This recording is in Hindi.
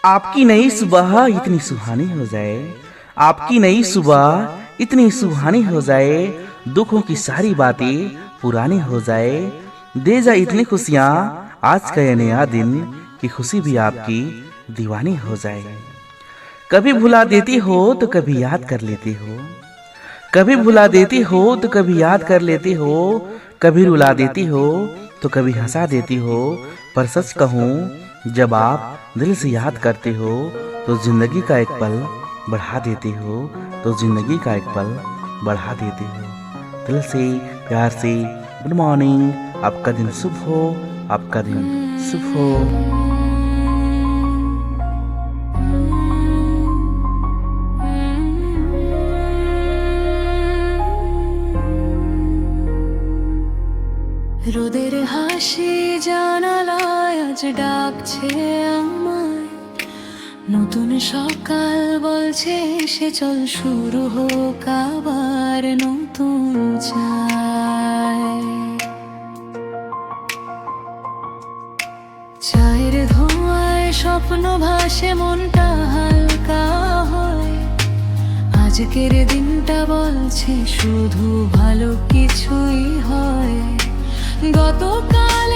आपकी नई सुबह इतनी सुहानी हो जाए, आपकी नई सुबह इतनी सुहानी हो जाए, दुखों की सारी बातें पुरानी हो जाए, दे जा इतनी खुशियाँ आज का ये नया दिन कि खुशी भी आपकी दीवानी हो जाए। कभी भुला देती हो तो कभी याद कर लेती हो, कभी भुला देती हो तो कभी याद कर लेती हो, कभी रुला देती हो तो कभी हंसा देती हो। पर सच कहूँ जब आप दिल से याद करते हो तो जिंदगी का एक पल बढ़ा देती हो, तो जिंदगी का एक पल बढ़ा देती हो। दिल से प्यार से गुड मॉर्निंग, आपका दिन शुभ हो, आपका दिन शुभ हो। রোদের হাসি জানালায় আজ ডাকছে আমায়, নতুন সকাল বলছে সে চল শুরু হোক আবার নতুন চায়ের ধোঁয়ায় স্বপ্ন ভাসে মনটা হালকা হয়, আজকের দিনটা বলছে শুধু ভালো কিছুই হয়। গতকাল